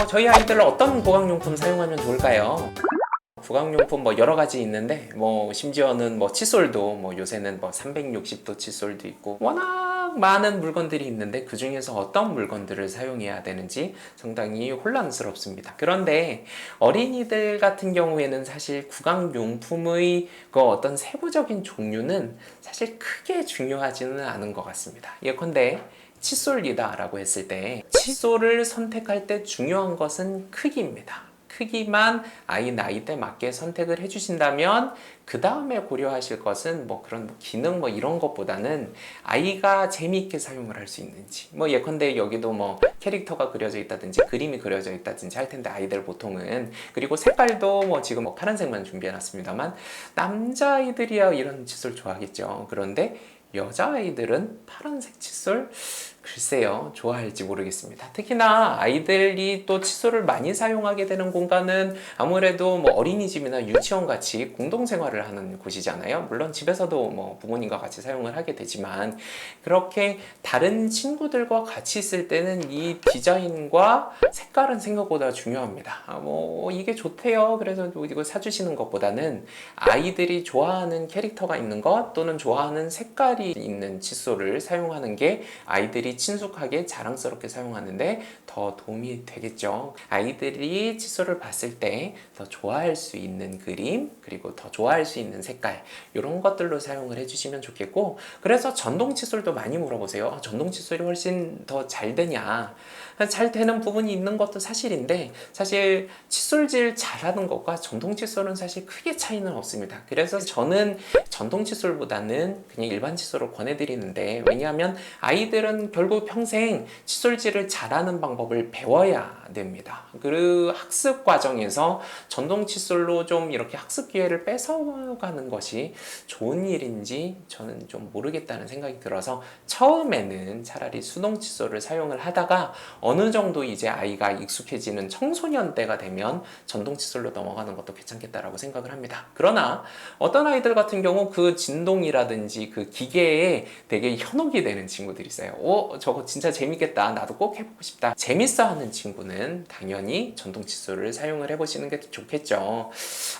저희 아이들 어떤 보강용품 사용하면 좋을까요? 보강용품 뭐 여러 가지 있는데 심지어는 칫솔도 요새는 360도 칫솔도 있고 워낙 많은 물건들이 있는데 그 중에서 어떤 물건들을 사용해야 되는지 상당히 혼란스럽습니다. 그런데 어린이들 같은 경우에는 사실 구강용품의 그 어떤 세부적인 종류는 사실 크게 중요하지는 않은 것 같습니다. 예컨대 칫솔이다 라고 했을 때 칫솔을 선택할 때 중요한 것은 크기입니다. 크기만 아이 나이대 맞게 선택을 해주신다면 그 다음에 고려하실 것은 그런 기능 이런 것보다는 아이가 재미있게 사용을 할 수 있는지 예컨대 여기도 캐릭터가 그려져 있다든지 그림이 그려져 있다든지 할 텐데 아이들 보통은 그리고 색깔도 지금 파란색만 준비해 놨습니다만 남자아이들이야 이런 칫솔 좋아하겠죠. 그런데 여자아이들은 파란색 칫솔 글쎄요, 좋아할지 모르겠습니다. 특히나 아이들이 또 칫솔을 많이 사용하게 되는 공간은 아무래도 어린이집이나 유치원 같이 공동생활을 하는 곳이잖아요. 물론 집에서도 부모님과 같이 사용을 하게 되지만 그렇게 다른 친구들과 같이 있을 때는 이 디자인과 색깔은 생각보다 중요합니다. 이게 좋대요. 그래서 이거 사주시는 것보다는 아이들이 좋아하는 캐릭터가 있는 것 또는 좋아하는 색깔이 있는 칫솔을 사용하는 게 아이들이 친숙하게 자랑스럽게 사용하는데 더 도움이 되겠죠. 아이들이 칫솔을 봤을 때 더 좋아할 수 있는 그림 그리고 더 좋아할 수 있는 색깔 이런 것들로 사용을 해주시면 좋겠고 그래서 전동 칫솔도 많이 물어보세요. 전동 칫솔이 훨씬 더 잘 되냐? 잘 되는 부분이 있는 것도 사실인데 사실 칫솔질 잘하는 것과 전동 칫솔은 사실 크게 차이는 없습니다. 그래서 저는 전동 칫솔보다는 그냥 일반 칫솔을 권해드리는데 왜냐하면 아이들은 결국 평생 칫솔질을 잘하는 방법을 배워야 됩니다. 그 학습 과정에서 전동 칫솔로 좀 이렇게 학습 기회를 뺏어가는 것이 좋은 일인지 저는 좀 모르겠다는 생각이 들어서 처음에는 차라리 수동 칫솔을 사용을 하다가 어느 정도 이제 아이가 익숙해지는 청소년 때가 되면 전동 칫솔로 넘어가는 것도 괜찮겠다라고 생각을 합니다. 그러나 어떤 아이들 같은 경우 그 진동이라든지 그 기계에 되게 현혹이 되는 친구들이 있어요. 저거 진짜 재밌겠다. 나도 꼭 해보고 싶다. 재밌어 하는 친구는 당연히 전동 칫솔을 사용을 해보시는 게 좋겠죠.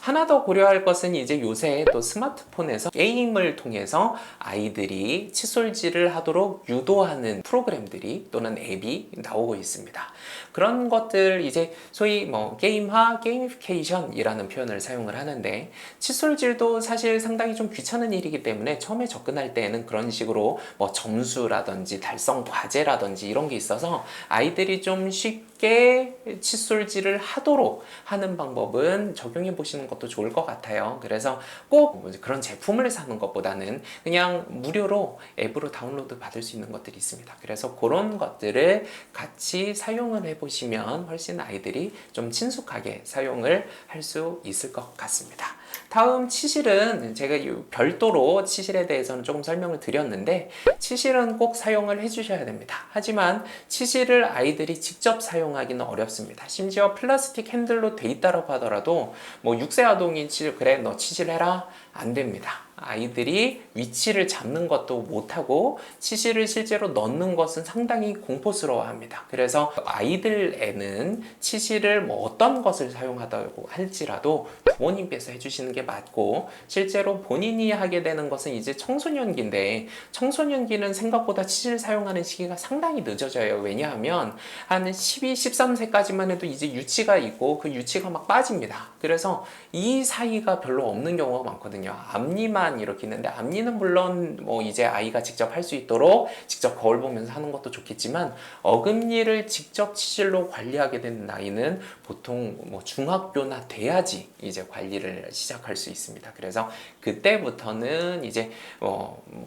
하나 더 고려할 것은 이제 요새 또 스마트폰에서 게임을 통해서 아이들이 칫솔질을 하도록 유도하는 프로그램들이 또는 앱이 나오고 있습니다. 그런 것들 이제 소위 게임화, 게이미피케이션이라는 표현을 사용을 하는데 칫솔질도 사실 상당히 좀 귀찮은 일이기 때문에 처음에 접근할 때에는 그런 식으로 점수라든지 달성 과제라든지 이런 게 있어서 아이들이 좀 쉽게 칫솔질을 하도록 하는 방법은 적용해 보시는 것도 좋을 것 같아요. 그래서 꼭 그런 제품을 사는 것보다는 그냥 무료로 앱으로 다운로드 받을 수 있는 것들이 있습니다. 그래서 그런 것들을 같이 사용을 해보시면 훨씬 아이들이 좀 친숙하게 사용을 할 수 있을 것 같습니다. 다음 치실은 제가 별도로 치실에 대해서는 조금 설명을 드렸는데 치실은 꼭 사용을 해주셔야 됩니다. 하지만 치실을 아이들이 직접 사용하기는 어렵습니다. 심지어 플라스틱 핸들로 돼 있다고 하더라도 6세 아동이 그래 너 치실해라 안 됩니다. 아이들이 위치를 잡는 것도 못하고 치실을 실제로 넣는 것은 상당히 공포스러워합니다. 그래서 아이들에는 치실을 어떤 것을 사용하다고 할지라도 부모님께서 해주시는 게 맞고 실제로 본인이 하게 되는 것은 이제 청소년기인데 청소년기는 생각보다 치실 사용하는 시기가 상당히 늦어져요. 왜냐하면 한 12, 13세까지만 해도 이제 유치가 있고 그 유치가 막 빠집니다. 그래서 이 사이가 별로 없는 경우가 많거든요. 앞니만 이렇게 있는데 앞니는 물론 이제 아이가 직접 할 수 있도록 직접 거울 보면서 하는 것도 좋겠지만 어금니를 직접 치실로 관리하게 되는 나이는 보통 중학교나 돼야지 이제 관리를 시작할 수 있습니다. 그래서 그때부터는 이제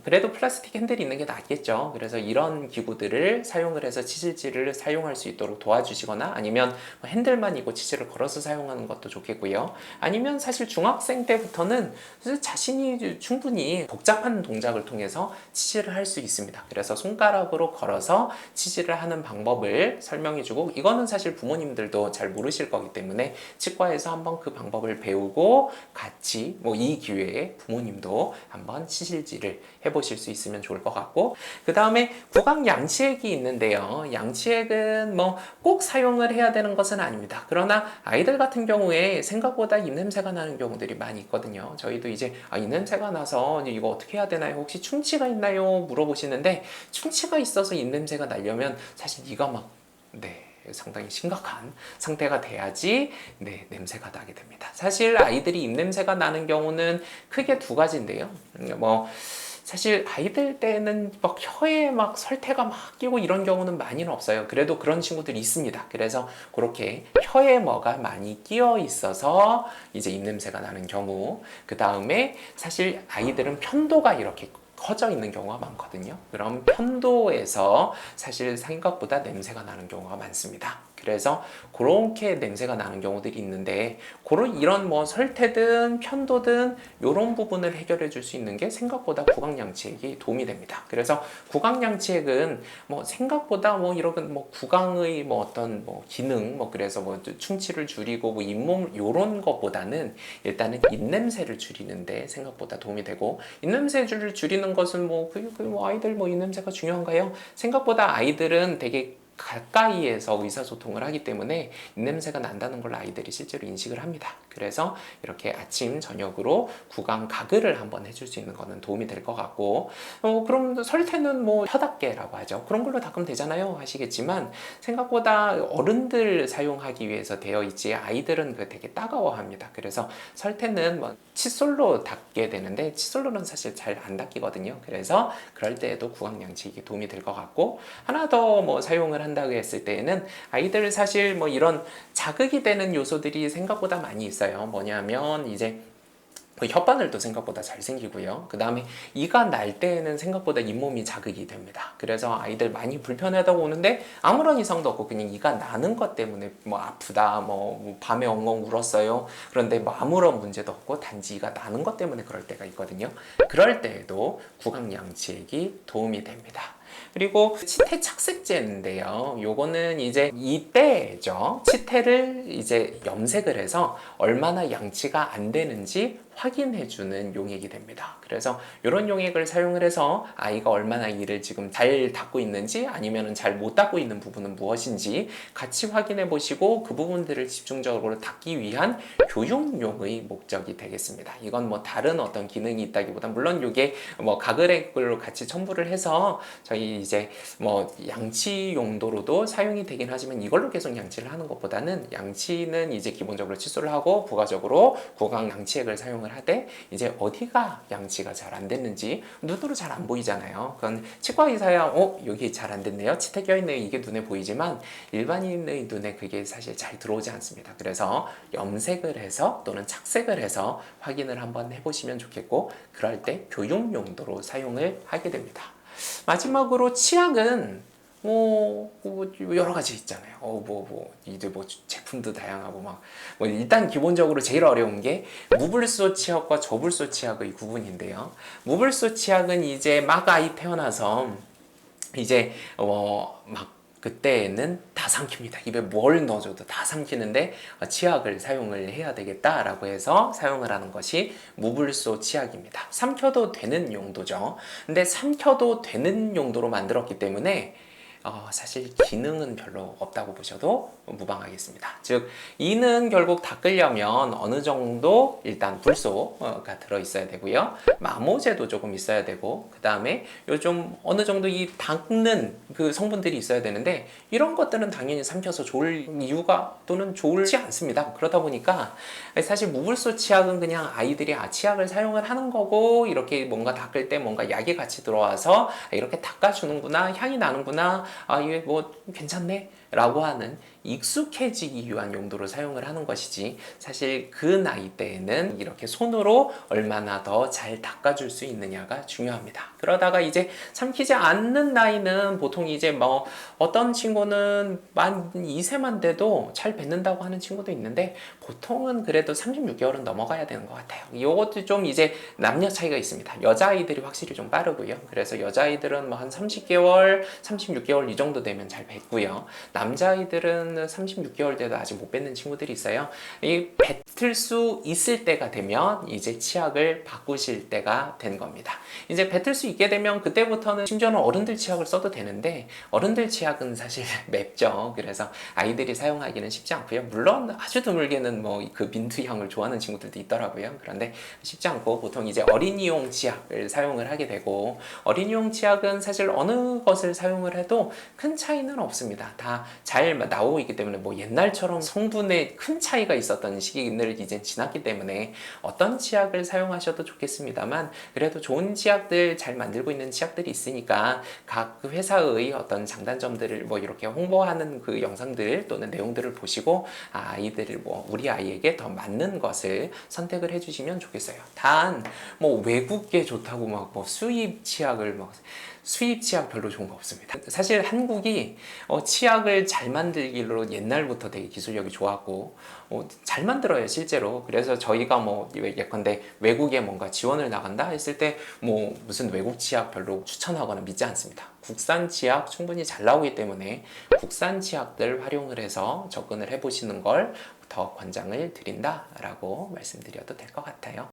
그래도 플라스틱 핸들이 있는 게 낫겠죠. 그래서 이런 기구들을 사용을 해서 치실질을 사용할 수 있도록 도와주시거나 아니면 핸들만 있고 치실을 걸어서 사용하는 것도 좋겠고요. 아니면 사실 중학생 때부터는 자신이 충분히 복잡한 동작을 통해서 치실을 할 수 있습니다. 그래서 손가락으로 걸어서 치실을 하는 방법을 설명해주고 이거는 사실 부모님들도 잘 모르실 거기 때문에 치과에서 한번 그 방법을 배우고 같이 이 기회에 때 부모님도 한번 치실질을 해보실 수 있으면 좋을 것 같고, 그 다음에 구강 양치액이 있는데요. 양치액은 뭐 꼭 사용을 해야 되는 것은 아닙니다. 그러나 아이들 같은 경우에 생각보다 입냄새가 나는 경우들이 많이 있거든요. 저희도 이제 입냄새가 나서 이거 어떻게 해야 되나요? 혹시 충치가 있나요? 물어보시는데, 충치가 있어서 입냄새가 나려면 사실 이가 막 상당히 심각한 상태가 돼야지 냄새가 나게 됩니다. 사실 아이들이 입냄새가 나는 경우는 크게 두 가지인데요. 사실 아이들 때는 막 혀에 막 설태가 막 끼고 이런 경우는 많이는 없어요. 그래도 그런 친구들이 있습니다. 그래서 그렇게 혀에 뭐가 많이 끼어 있어서 이제 입냄새가 나는 경우, 그 다음에 사실 아이들은 편도가 이렇게 커져 있는 경우가 많거든요. 그럼 편도에서 사실 생각보다 냄새가 나는 경우가 많습니다. 그래서 그렇게 냄새가 나는 경우들이 있는데, 이런 설태든 편도든 이런 부분을 해결해 줄 수 있는 게 생각보다 구강양치액이 도움이 됩니다. 그래서 구강양치액은 생각보다 이런 구강의 어떤 기능, 그래서 충치를 줄이고 잇몸 이런 것보다는 일단은 입냄새를 줄이는데 생각보다 도움이 되고, 입냄새를 줄이는 것은 아이들 입냄새가 중요한가요? 생각보다 아이들은 되게 가까이에서 의사소통을 하기 때문에 입냄새가 난다는 걸 아이들이 실제로 인식을 합니다. 그래서 이렇게 아침, 저녁으로 구강 가글을 한번 해줄 수 있는 거는 도움이 될 것 같고, 그럼 설태는 혀닦개라고 하죠. 그런 걸로 닦으면 되잖아요 하시겠지만, 생각보다 어른들 사용하기 위해서 되어 있지 아이들은 되게 따가워합니다. 그래서 설태는 칫솔로 닦게 되는데, 칫솔로는 사실 잘 안 닦이거든요. 그래서 그럴 때에도 구강양치액이 도움이 될 것 같고, 하나 더 사용을 한다고 했을 때에는 아이들 사실 이런 자극이 되는 요소들이 생각보다 많이 있어요. 뭐냐면 이제 혓바늘도 생각보다 잘 생기고요. 그 다음에 이가 날 때에는 생각보다 잇몸이 자극이 됩니다. 그래서 아이들 많이 불편하다고 오는데 아무런 이상도 없고 그냥 이가 나는 것 때문에 아프다, 밤에 엉엉 울었어요. 그런데 아무런 문제도 없고 단지 이가 나는 것 때문에 그럴 때가 있거든요. 그럴 때에도 구강양치액이 도움이 됩니다. 그리고 치태 착색제인데요. 요거는 이제 이때죠. 치태를 이제 염색을 해서 얼마나 양치가 안 되는지 확인해주는 용액이 됩니다. 그래서 이런 용액을 사용을 해서 아이가 얼마나 이를 지금 잘 닦고 있는지 아니면 잘 못 닦고 있는 부분은 무엇인지 같이 확인해 보시고 그 부분들을 집중적으로 닦기 위한 교육용의 목적이 되겠습니다. 이건 다른 어떤 기능이 있다기보다, 물론 이게 가글액으로 같이 첨부를 해서 저희 이제 양치 용도로도 사용이 되긴 하지만, 이걸로 계속 양치를 하는 것보다는 양치는 이제 기본적으로 칫솔을 하고 부가적으로 구강 양치액을 사용을 하되, 이제 어디가 양치가 잘 안 됐는지 눈으로 잘 안 보이잖아요. 그건 치과 의사야 여기 잘 안 됐네요, 치태 껴있네요, 이게 눈에 보이지만 일반인의 눈에 그게 사실 잘 들어오지 않습니다. 그래서 염색을 해서 또는 착색을 해서 확인을 한번 해보시면 좋겠고, 그럴 때 교육 용도로 사용을 하게 됩니다. 마지막으로 치약은 여러 가지 있잖아요. 이제 제품도 다양하고 일단 기본적으로 제일 어려운 게 무불소 치약과 저불소 치약의 구분인데요. 무불소 치약은 이제 아이 태어나서 이제 그때는 다 삼킵니다. 입에 뭘 넣어줘도 다 삼키는데 치약을 사용을 해야 되겠다라고 해서 사용을 하는 것이 무불소 치약입니다. 삼켜도 되는 용도죠. 근데 삼켜도 되는 용도로 만들었기 때문에 사실 기능은 별로 없다고 보셔도 무방하겠습니다. 즉 이는 결국 닦으려면 어느 정도 일단 불소가 들어있어야 되고요. 마모제도 조금 있어야 되고, 그 다음에 요즘 어느 정도 이 닦는 그 성분들이 있어야 되는데, 이런 것들은 당연히 삼켜서 좋을 이유가 또는 좋지 않습니다. 그러다 보니까 사실 무불소 치약은 그냥 아이들이 치약을 사용을 하는 거고, 이렇게 뭔가 닦을 때 뭔가 약이 같이 들어와서 이렇게 닦아주는구나, 향이 나는구나, 이게 괜찮네 라고 하는 익숙해지기 위한 용도로 사용을 하는 것이지, 사실 그 나이 때에는 이렇게 손으로 얼마나 더 잘 닦아줄 수 있느냐가 중요합니다. 그러다가 이제 삼키지 않는 나이는 보통 이제 어떤 친구는 만 2세만 돼도 잘 뱉는다고 하는 친구도 있는데, 보통은 그래도 36개월은 넘어가야 되는 것 같아요. 이것도 좀 이제 남녀 차이가 있습니다. 여자아이들이 확실히 좀 빠르고요. 그래서 여자아이들은 한 30개월, 36개월 이 정도 되면 잘 뱉고요. 남자아이들은 36개월 돼도 아직 못 뱉는 친구들이 있어요. 이 뱉을 수 있을 때가 되면 이제 치약을 바꾸실 때가 된 겁니다. 이제 뱉을 수 있게 되면 그때부터는 심지어는 어른들 치약을 써도 되는데 어른들 치약은 사실 맵죠. 그래서 아이들이 사용하기는 쉽지 않고요. 물론 아주 드물게는 뭐 그 민트 향을 좋아하는 친구들도 있더라고요. 그런데 쉽지 않고 보통 이제 어린이용 치약을 사용을 하게 되고 어린이용 치약은 사실 어느 것을 사용을 해도 큰 차이는 없습니다. 다 잘 나오고 있기 때문에 뭐 옛날처럼 성분에 큰 차이가 있었던 시기를 이제 지났기 때문에 어떤 치약을 사용하셔도 좋겠습니다만 그래도 좋은 치약들 잘 만들고 있는 치약들이 있으니까 각 회사의 어떤 장단점들을 뭐 이렇게 홍보하는 그 영상들 또는 내용들을 보시고 아이들을 뭐 우리 아이에게 더 맞는 것을 선택을 해주시면 좋겠어요. 단 뭐 외국에 좋다고 막 뭐 수입 치약을 막 수입 치약 별로 좋은 거 없습니다. 사실 한국이 치약을 잘 만들기로 옛날부터 되게 기술력이 좋았고 잘 만들어요 실제로. 그래서 저희가 뭐 예컨대 외국에 뭔가 지원을 나간다 했을 때 뭐 무슨 외국 치약 별로 추천하거나 믿지 않습니다. 국산 치약 충분히 잘 나오기 때문에 국산 치약들 활용을 해서 접근을 해보시는 걸 더 권장을 드린다라고 말씀드려도 될 것 같아요.